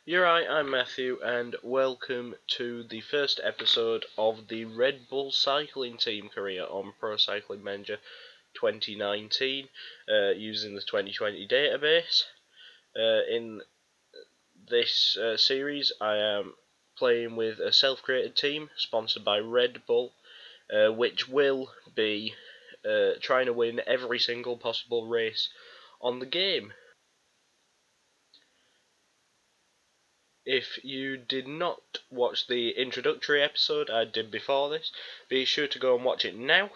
You're right, I'm Matthew, and welcome to the first episode of the Red Bull cycling team career on Pro Cycling Manager 2019, using the 2020 database. In this series, I am playing with a self-created team sponsored by Red Bull, which will be trying to win every single possible race on the game. If you did not watch the introductory episode I did before this, be sure to go and watch it now,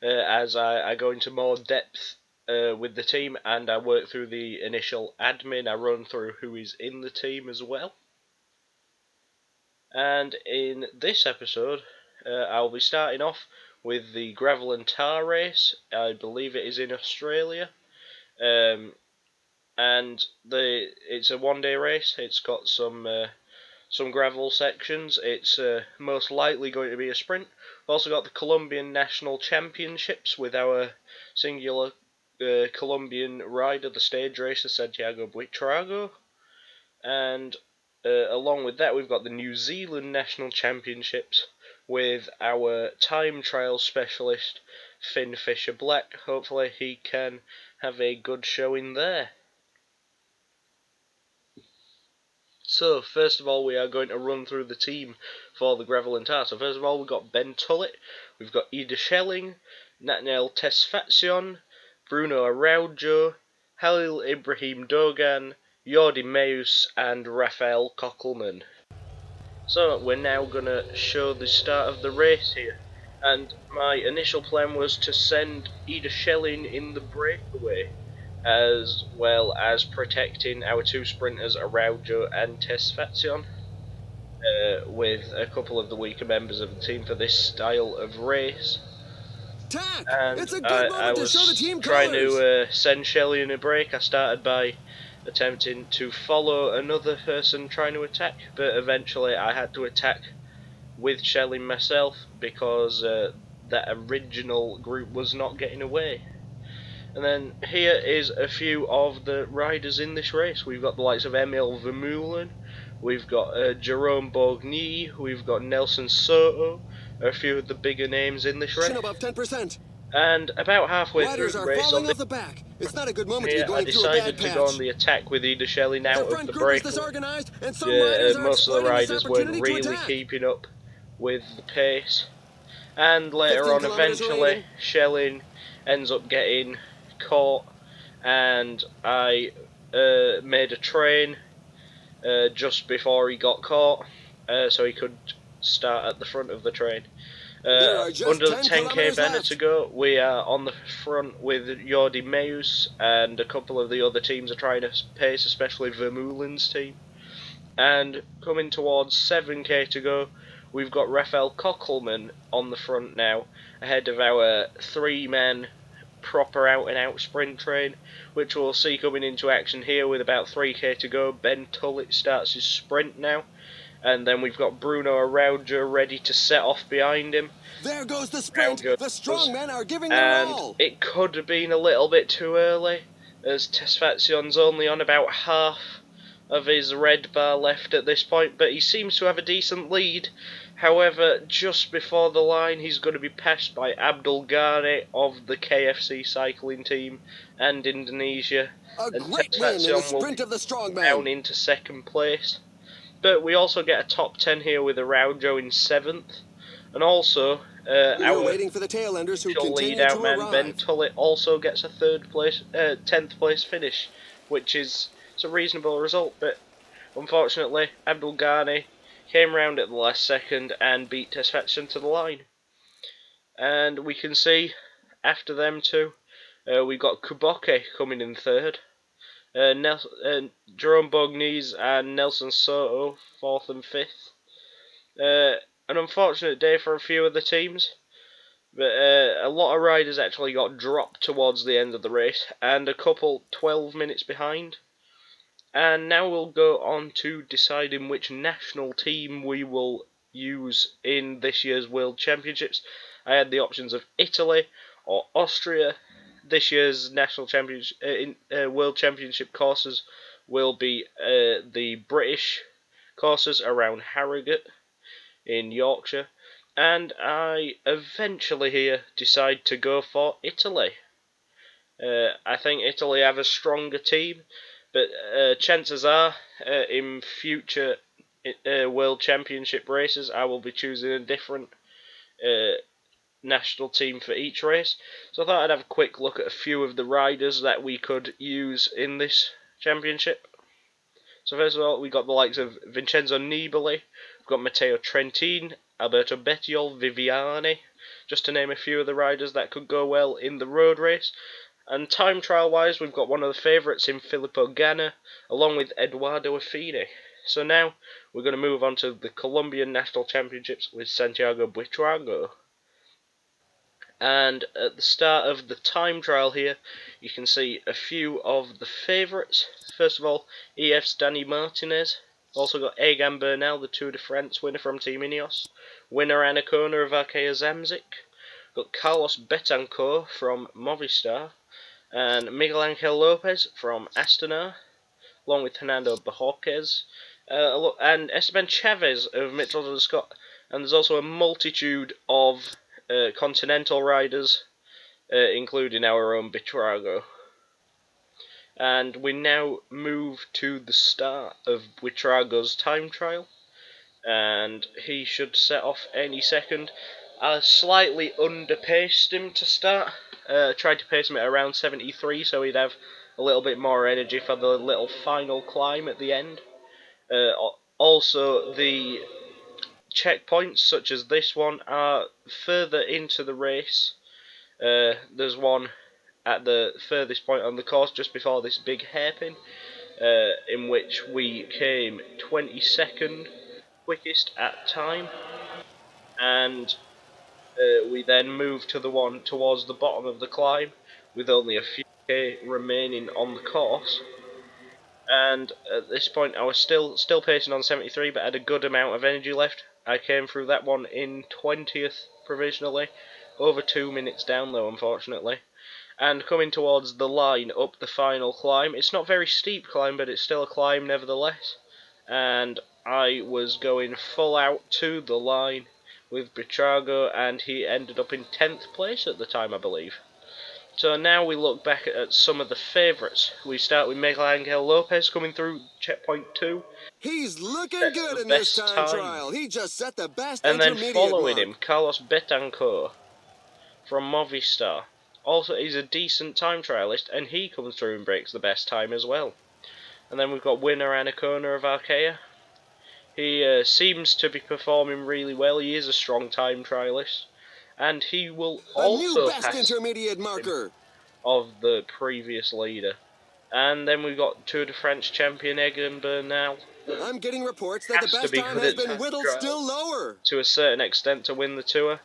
as I go into more depth with the team, and I work through the initial admin. I run through who is in the team as well. And in this episode, I'll be starting off with the gravel and tar race. I believe it is in Australia. And it's a one-day race. It's got some gravel sections. It's most likely going to be a sprint. We've also got the Colombian National Championships with our singular Colombian rider, the stage racer Santiago Buitrago. And along with that, we've got the New Zealand National Championships with our time trial specialist Finn Fisher Black. Hopefully he can have a good showing there. So, first of all, we are going to run through the team for the gravel and tar. So, first of all, we've got Ben Tullett, we've got Ida Schelling, Nathaniel Tesfazion, Bruno Araujo, Halil Ibrahim Dogan, Jordi Meus, and Rafael Kockelman. So, we're now going to show the start of the race here. And my initial plan was to send Ida Schelling in the breakaway, as well as protecting our two sprinters Araujo and Tesfazion, with a couple of the weaker members of the team for this style of race. And I was trying to send Shelley in a break. I started by attempting to follow another person trying to attack, but eventually I had to attack with Shelley myself because that original group was not getting away. And then here is a few of the riders in this race. We've got the likes of Emil Vermeulen, we've got Jerome Borgny, we've got Nelson Soto, a few of the bigger names in this race. Above 10%. And about halfway through the race, falling off the back. It's not a good moment here, to be going I through a bad decided to patch. go on the attack with Ida Shelley now of the break. Most of the riders weren't really keeping up with the pace. And later on, eventually, Schelling ends up getting caught, and I made a train just before he got caught, so he could start at the front of the train. Under the 10k banner to go, we are on the front with Jordi Meus, and a couple of the other teams are trying to pace, especially Vermeulen's team. And coming towards 7k to go, we've got Rafael Kockelman on the front now, ahead of our three-man proper out-and-out sprint train, which we'll see coming into action here with about 3k to go. Ben Tullett starts his sprint now, and then we've got Bruno Araujo ready to set off behind him. There goes the sprint. The strong men are giving their all. And it could have been a little bit too early, as Tesfazion's only on about half of his red bar left at this point, but he seems to have a decent lead. However, just before the line, he's going to be passed by Abdul Ghani of the KFC cycling team and Indonesia. And great win in the sprint of the strong man. Down into second place. But we also get a top 10 here with Araujo in 7th. And also, our waiting for the tail-enders who continue lead-out to man, arrive. Ben Tullett, also gets a 10th place finish, which is a reasonable result. But unfortunately, Abdul Ghani came round at the last second and beat Tesfazion to the line. And we can see, after them two, we've got Kuboke coming in 3rd. Jerome Bognies and Nelson Soto 4th and 5th. An unfortunate day for a few of the teams, but a lot of riders actually got dropped towards the end of the race, and a couple 12 minutes behind. And now we'll go on to deciding which national team we will use in this year's World Championships. I had the options of Italy or Austria. This year's national championship, World Championship courses will be the British courses around Harrogate in Yorkshire, and I eventually here decide to go for Italy. I think Italy have a stronger team, but chances are in future World Championship races I will be choosing a different national team for each race. So I thought I'd have a quick look at a few of the riders that we could use in this championship. So first of all, we got the likes of Vincenzo Nibali, we've got Matteo Trentin, Alberto Bettiol, Viviani, just to name a few of the riders that could go well in the road race. And time trial wise, we've got one of the favourites in Filippo Ganna, along with Eduardo Affini. So now we're going to move on to the Colombian National Championships with Santiago Buitrago. And at the start of the time trial here, you can see a few of the favourites. First of all, EF's Dani Martinez. Also got Egan Bernal, the Tour de France winner from Team Ineos. Winner Anacona of Arkea Zamzik. Got Carlos Betancourt from Movistar. And Miguel Angel Lopez from Astana, along with Hernando Bajorquez. And Esteban Chavez of Mitchelton Scott. And there's also a multitude of continental riders, including our own Buitrago. And we now move to the start of Buitrago's time trial, and he should set off any second. I slightly underpaced him to start. Tried to pace him at around 73, so he'd have a little bit more energy for the little final climb at the end. Also, the checkpoints, such as this one, are further into the race. There's one at the furthest point on the course just before this big hairpin, in which we came 22nd quickest at time, and we then moved to the one towards the bottom of the climb with only a few K remaining on the course. And at this point I was still pacing on 73, but had a good amount of energy left. I came through that one in 20th provisionally, over 2 minutes down though, unfortunately. And coming towards the line up the final climb, it's not a very steep climb, but it's still a climb nevertheless. And I was going full out to the line with Buitrago, and he ended up in 10th place at the time, I believe. So now we look back at some of the favourites. We start with Miguel Angel Lopez coming through checkpoint 2. He's looking good in this time trial. He just set the best and then intermediate following mark. him, Carlos Betancourt from Movistar. Also, he's a decent time trialist, and he comes through and breaks the best time as well. And then we've got winner Anacona of Arkea. He seems to be performing really well. He is a strong time trialist, and he will A new also best pass intermediate marker of the previous leader. And then we've got Tour de France champion Egan Bernal. I'm getting reports that the Has to best be time good has at been time whittled trials still lower. to a certain extent to win the Tour,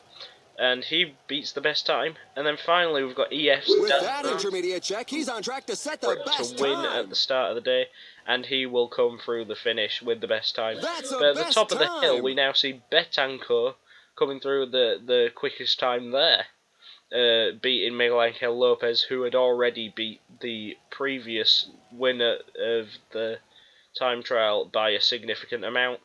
and he beats the best time. And then finally we've got EF's With that Dan intermediate check, he's on track to set the best to win time. at the start of the day, and he will come through the finish with the best time. That's a But at the best top of the hill, time. we now see Betancourt coming through the quickest time there, beating Miguel Angel Lopez, who had already beat the previous winner of the time trial by a significant amount.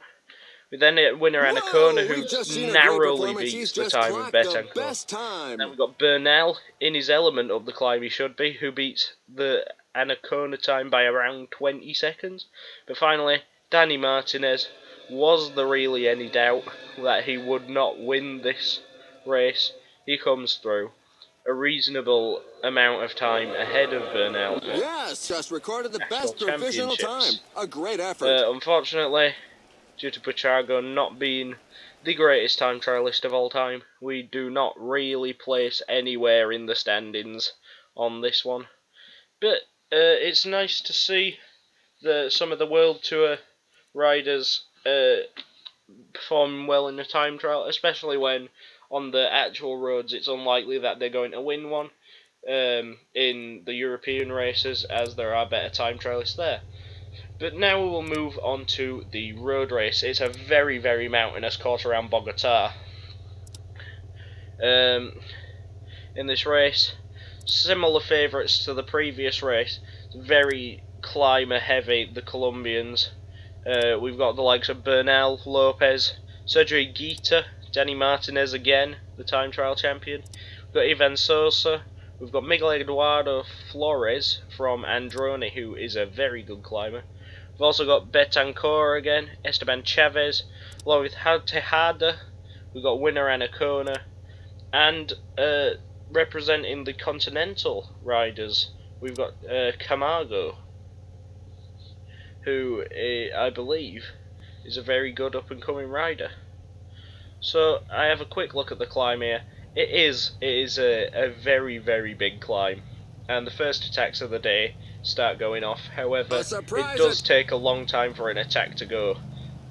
We then hit winner Anacona, who we've just seen a great narrowly performance. He's beats the just time of clocked the Betancourt. best Then time. we've got Bernal in his element up the climb he should be, who beats the Anacona time by around 20 seconds. But finally, Dani Martinez, was there really any doubt that he would not win this race? He comes through a reasonable amount of time ahead of Bernal. Yes, just recorded the National best provisional time. Championships. A great effort. Unfortunately, due to Buitrago not being the greatest time trialist of all time, we do not really place anywhere in the standings on this one. But it's nice to see some of the World Tour riders performing well in the time trial, especially when on the actual roads it's unlikely that they're going to win one in the European races, as there are better time trialists there. But now we will move on to the road race. It's a very, very mountainous course around Bogota. In this race, similar favourites to the previous race. Very climber heavy, the Colombians. We've got the likes of Bernal, Lopez, Sergio Guita, Danny Martinez again, the time trial champion. We've got Ivan Sosa. We've got Miguel Eduardo Flores from Androni, who is a very good climber. We've also got Betancur again, Esteban Chavez, along with Tejada. We've got Winner Anacona, and representing the Continental riders, we've got Camargo, who I believe is a very good up-and-coming rider. So I have a quick look at the climb here. It is a very, very big climb, and the first attacks of the day start going off. However, it does take a long time for an attack to go,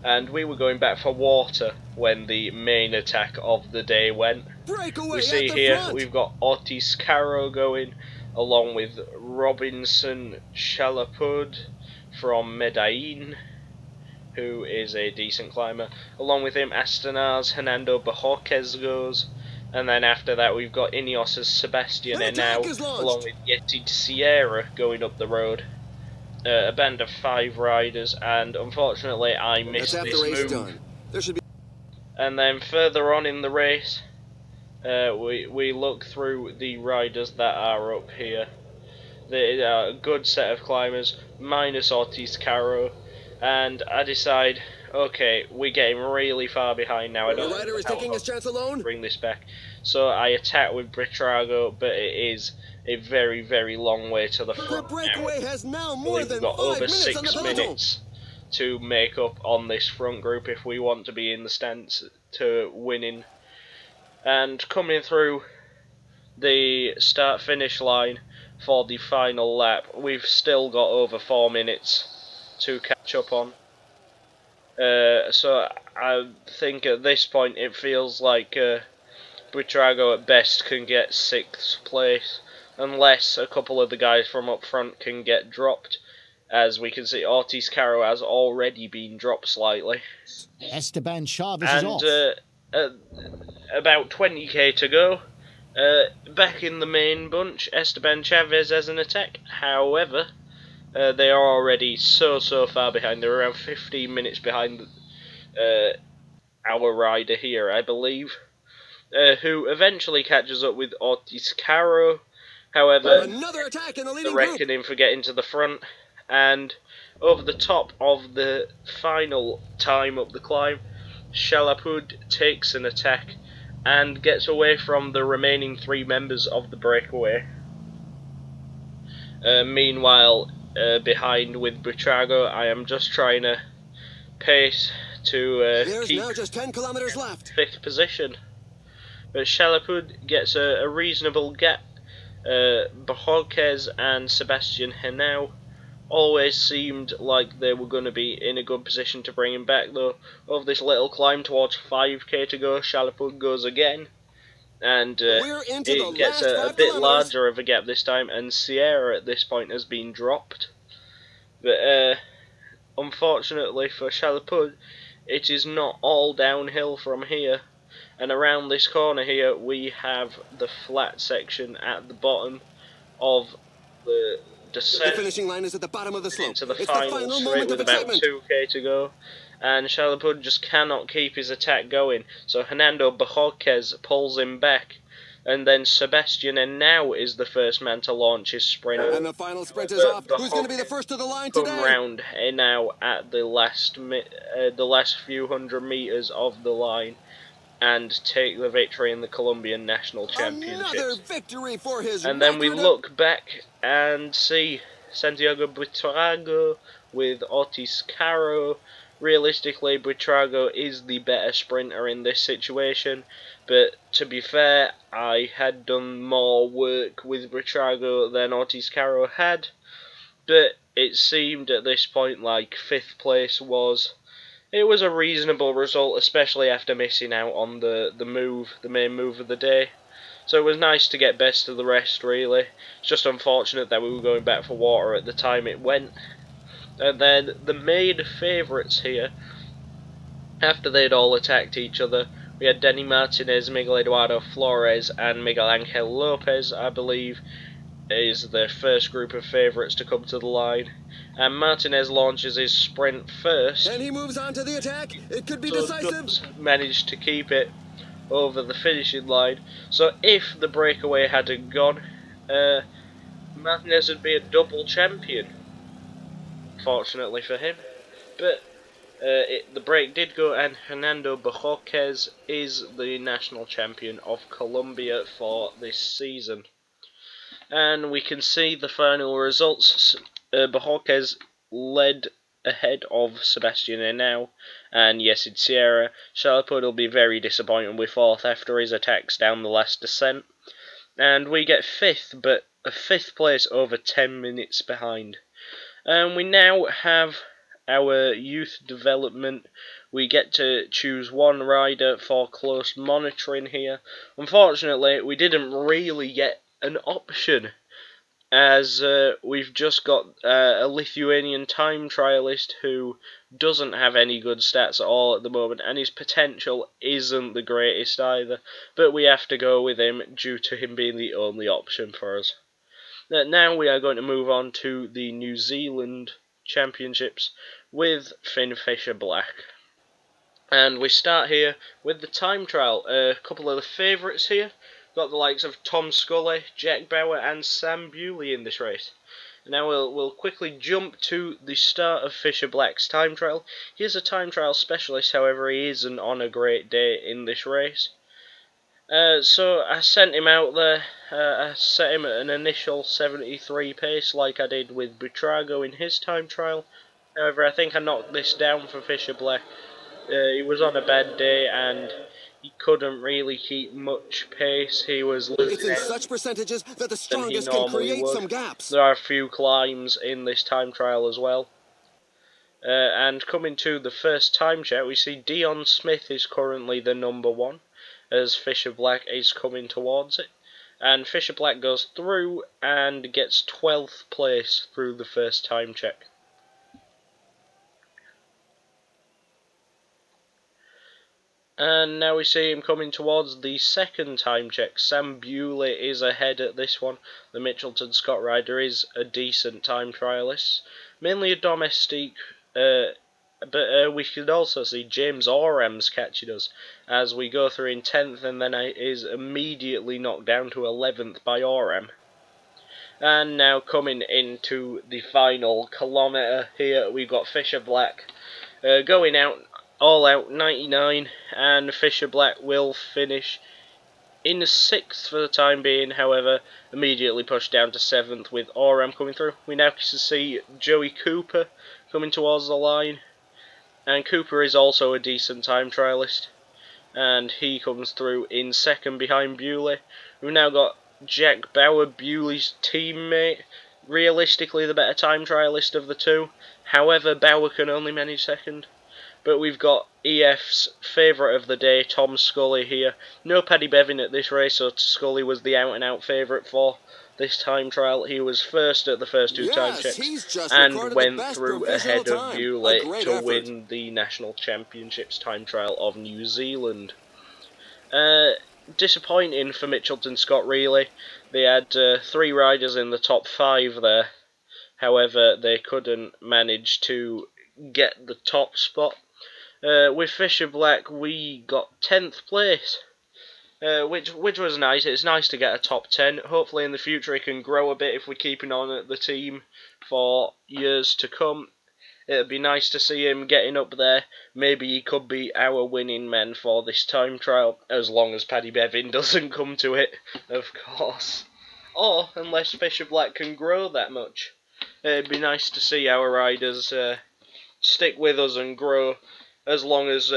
and we were going back for water when the main attack of the day went. We see here we've got Ortiz Caro going, along with Robinson Chalapud from Medellin, who is a decent climber. Along with him, Astanaz Hernando Bajorquez goes, and then after that we've got Ineos' Sebastian Henao, along with Yeti Sierra going up the road. A band of 5 riders, and unfortunately I missed this move. And then further on in the race, we look through the riders that are up here. They are a good set of climbers, minus Ortiz Caro, and I decide, okay, we're getting really far behind now. I don't know how to bring this back. So I attack with Britrago, but it is a very, very long way to the front now. We've got over 6 minutes to make up on this front group if we want to be in the stance to winning. And coming through the start-finish line for the final lap, we've still got over 4 minutes to catch up on. So I think at this point it feels like Buitrago at best can get 6th place, unless a couple of the guys from up front can get dropped. As we can see, Ortiz Caro has already been dropped slightly. Esteban Chavez is off. About 20k to go. Back in the main bunch, Esteban Chavez has an attack. However, they are already so far behind. They're around 15 minutes behind our rider here, I believe, who eventually catches up with Ortiz Caro. However, Another attack in the leading the reckoning for getting to the front, and over the top of the final time up the climb, Chalapud takes an attack and gets away from the remaining 3 members of the breakaway. Meanwhile, behind with Buitrago, I am just trying to pace to keep now just 10 kilometers left. 5th position. But Chalapud gets a reasonable gap. Bajorquez and Sebastian Henao always seemed like they were going to be in a good position to bring him back, though. Over this little climb towards 5k to go, Chalapud goes again, and it gets a bit larger of a gap this time, and Sierra at this point has been dropped. But unfortunately for Chalapud, it is not all downhill from here, and around this corner here we have the flat section at the bottom of the descent. The finishing line is at the bottom of the slope. Into the final straight with about 2k to go, and Chalapud just cannot keep his attack going, so Hernando Bajorquez pulls him back, and then Sebastian Henao is the first man to launch his sprint. And the final sprint is off. Who's going to be the first to the line today? Come round Henao at the last few hundred meters of the line, and take the victory in the Colombian National Championships. Another victory for his and then we look back and see Santiago Buitrago with Ortiz Caro. Realistically, Buitrago is the better sprinter in this situation, but to be fair, I had done more work with Buitrago than Ortiz Caro had, but it seemed at this point like 5th place was a reasonable result, especially after missing out on the main move of the day. So it was nice to get best of the rest, really. It's just unfortunate that we were going back for water at the time it went. And then the main favourites here, after they'd all attacked each other, we had Denny Martinez, Miguel Eduardo Flores and Miguel Angel Lopez, I believe, is the first group of favourites to come to the line, and Martinez launches his sprint first. And he moves on to the attack. It could be So decisive. does manage to keep it over the finishing line. So if the breakaway hadn't gone, Martinez would be a double champion, fortunately for him. But the break did go, and Hernando Bojorquez is the national champion of Colombia for this season. And we can see the final results. Bojorquez led ahead of Sebastian Henao and Yesid Sierra. Chalapud will be very disappointed with fourth after his attacks down the last descent. And we get fifth, but a fifth place over 10 minutes behind. And we now have our youth development. We get to choose one rider for close monitoring here. Unfortunately, we didn't really get an option, as we've just got a Lithuanian time trialist who doesn't have any good stats at all at the moment, and his potential isn't the greatest either, but we have to go with him due to him being the only option for us. Now we are going to move on to the New Zealand Championships with Finn Fisher Black. And we start here with the time trial. A couple of the favourites here. Got the likes of Tom Scully, Jack Bauer and Sam Bewley in this race. Now we'll quickly jump to the start of Fisher Black's time trial. He is a time trial specialist, however he isn't on a great day in this race. So I sent him out there. I set him at an initial 73 pace like I did with Butrago in his time trial. However, I think I knocked this down for Fisher Black. He was on a bad day and he couldn't really keep much pace. He was losing It's in out such percentages that the than he strongest can normally create would. some gaps. There are a few climbs in this time trial as well. And coming to the first time check, we see Dion Smith is currently the number one, as Fisher Black is coming towards it. And Fisher Black goes through and gets 12th place through the first time check. And now we see him coming towards the second time check. Sam Bewley is ahead at this one. The Mitchelton Scott rider is a decent time trialist, mainly a domestique, but we could also see James Oram's catching us as we go through in 10th, and then is immediately knocked down to 11th by Oram. And now coming into the final kilometre here, we've got Fisher Black going out all out 99, and Fisher Black will finish in 6th for the time being, however immediately pushed down to 7th with Oram coming through. We now see Joey Cooper coming towards the line, and Cooper is also a decent time trialist, and he comes through in 2nd behind Bewley. We've now got Jack Bauer, Bewley's teammate, realistically the better time trialist of the two. However, Bauer can only manage 2nd. But we've got EF's favourite of the day, Tom Scully here. No Paddy Bevin at this race, so Scully was the out-and-out favourite for this time trial. He was first at the first two time checks and went through ahead of Bewley to win the National Championships time trial of New Zealand. Disappointing for Mitchelton Scott, really. They had 3 riders in the top 5 there. However, they couldn't manage to get the top spot. With Fisher Black, we got 10th place, which was nice. It's nice to get a top 10. Hopefully in the future he can grow a bit if we're keeping on at the team for years to come. It'd be nice to see him getting up there. Maybe he could be our winning man for this time trial, as long as Paddy Bevin doesn't come to it, of course. Or unless Fisher Black can grow that much. It'd be nice to see our riders stick with us and grow, as long as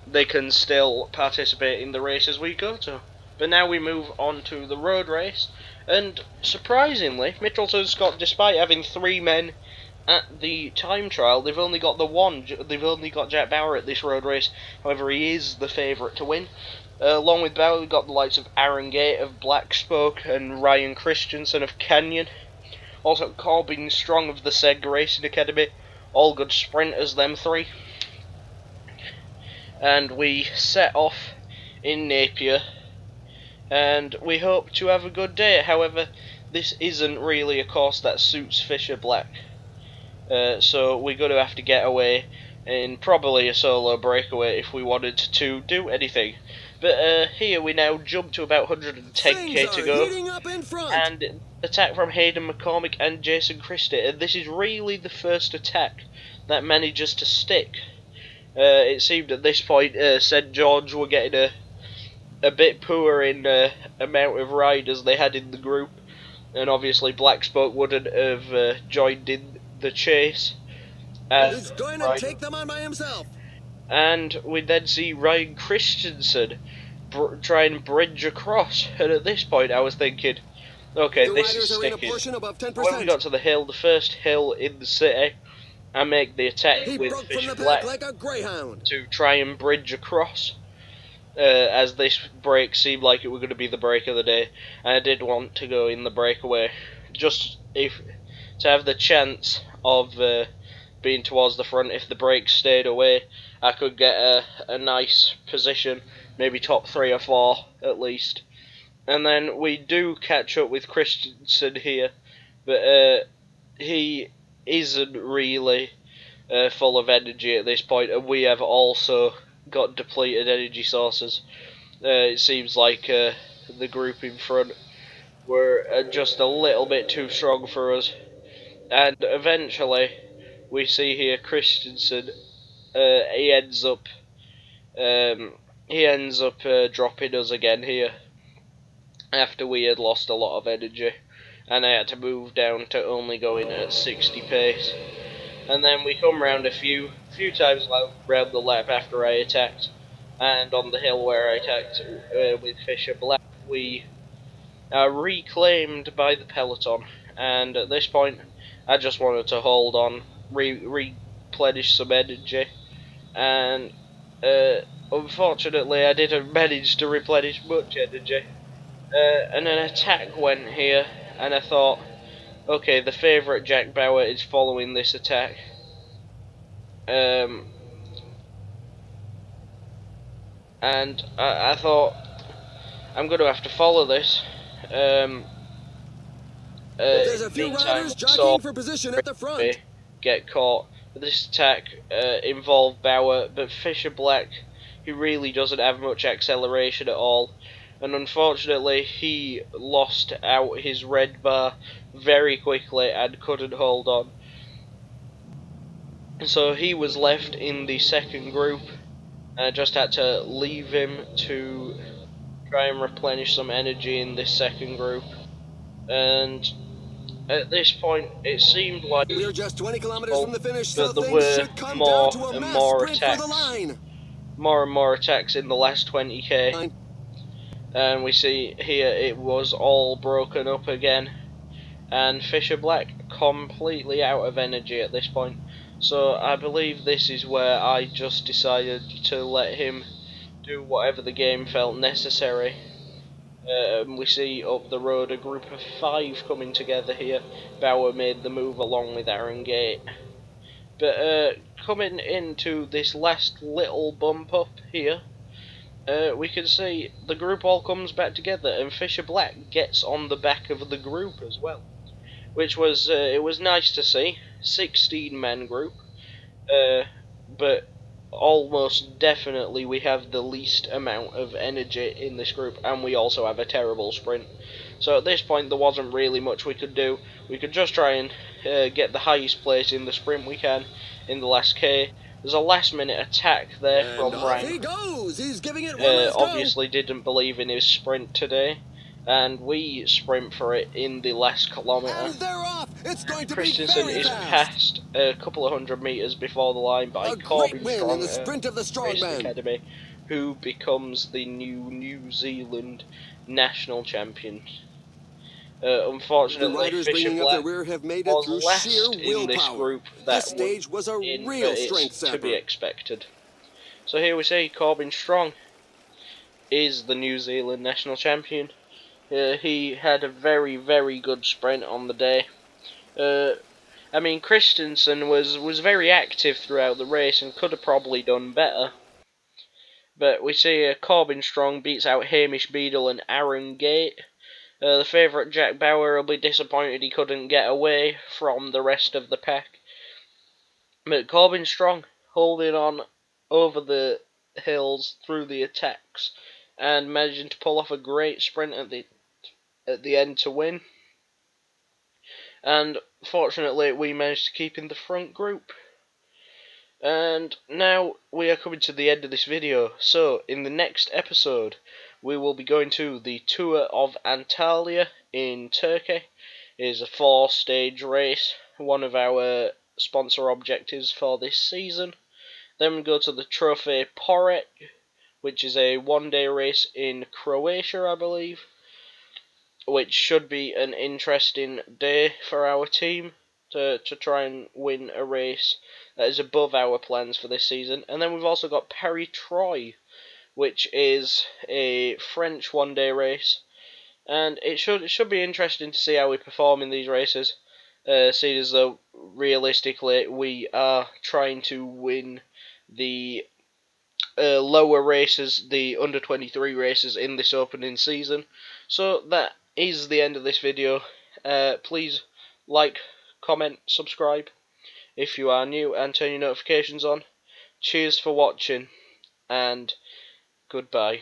they can still participate in the races we go to. But now we move on to the road race, and surprisingly, Mitchelton Scott, despite having 3 men at the time trial, they've only got the one. They've only got Jack Bauer at this road race. However, he is the favourite to win. Along with Bauer, we've got the likes of Aaron Gate of Black Spoke and Ryan Christensen of Canyon. Also, Corbin Strong of the Seg Racing Academy. All good sprinters, them 3. And we set off in Napier, and we hope to have a good day. However, this isn't really a course that suits Fisher Black. So we're going to have to get away in probably a solo breakaway if we wanted to do anything. But here we now jump to about 110k to go, heating up in front. and attack from Hayden McCormick and Jason Christie. And this is really the first attack that manages to stick. It seemed at this point St George were getting a bit poor in amount of riders they had in the group, and obviously Black Spoke wouldn't have joined in the chase. He's going to take them on by himself. And we then see Ryan Christensen try and bridge across, and at this point I was thinking, okay, this is sticking. When we got to the hill, the first hill in the city, I make the attack with Fisher Black like a greyhound to try and bridge across, as this break seemed like it was going to be the break of the day, and I did want to go in the breakaway, just to have the chance of being towards the front. If the break stayed away, I could get a nice position, maybe top 3 or 4 at least. And then we do catch up with Christensen here, but he isn't really full of energy at this point, and we have also got depleted energy sources. It seems like the group in front were just a little bit too strong for us, and eventually we see here Christensen. He ends up dropping us again here after we had lost a lot of energy, and I had to move down to only going at 60 pace. And then we come round a few times round the lap after I attacked, and on the hill where I attacked with Fisher Black, we are reclaimed by the peloton. And at this point, I just wanted to hold on, replenish some energy, and unfortunately I didn't manage to replenish much energy. And an attack went here, and I thought, okay, the favourite Jack Bauer is following this attack. And I thought, I'm going to have to follow this. There's a few riders jockeying for position at the front. Get caught. This attack involved Bauer, but Fisher Black, he really doesn't have much acceleration at all, and unfortunately he lost out his red bar very quickly and couldn't hold on. So he was left in the second group, and I just had to leave him to try and replenish some energy in this second group. And at this point, it seemed like we're just 20 kilometers from the finish, so there things were should come more down to a and mass more sprint attacks, for the line. more and more attacks in the last 20k. And we see here it was all broken up again, and Fisher Black completely out of energy at this point. So I believe this is where I just decided to let him do whatever the game felt necessary. We see up the road a group of 5 coming together here. Bauer made the move along with Aaron Gate. But coming into this last little bump up here, we can see the group all comes back together, and Fisher Black gets on the back of the group as well, which was it was nice to see. 16-man group, but almost definitely we have the least amount of energy in this group, and we also have a terrible sprint. So at this point there wasn't really much we could do. We could just try and get the highest place in the sprint we can in the last K. There's a last minute attack there from Ryan. He goes. He's giving it one last obviously didn't believe in his sprint today, and we sprint for it in the last kilometre. And they're off. It's going to Christensen be very is fast. passed a couple of 100 metres before the line by Corbin Strong in the sprint of the Strongman Academy, who becomes the New Zealand national champion. Unfortunately, Fisher Black was last in this group. That this stage was a real strength sapper. To be expected. So here we see Corbin Strong is the New Zealand national champion. He had a very, very good sprint on the day. I mean, Christensen was very active throughout the race and could have probably done better. But we see Corbin Strong beats out Hamish Beadle and Aaron Gate. The favourite Jack Bauer will be disappointed he couldn't get away from the rest of the pack. But Corbin Strong holding on over the hills through the attacks and managing to pull off a great sprint at the end to win. And fortunately, we managed to keep in the front group. And now we are coming to the end of this video. So in the next episode, we will be going to the Tour of Antalya in Turkey. It is a 4-stage race, one of our sponsor objectives for this season. Then we go to the Trophy Porek, which is a 1-day race in Croatia, I believe, which should be an interesting day for our team to try and win a race that is above our plans for this season. And then we've also got Paris-Troyes, which is a French 1-day race, and it should be interesting to see how we perform in these races. Seeing as though realistically we are trying to win the lower races, the under 23 races in this opening season. So that is the end of this video. Please like, comment, subscribe if you are new, and turn your notifications on. Cheers for watching, and goodbye.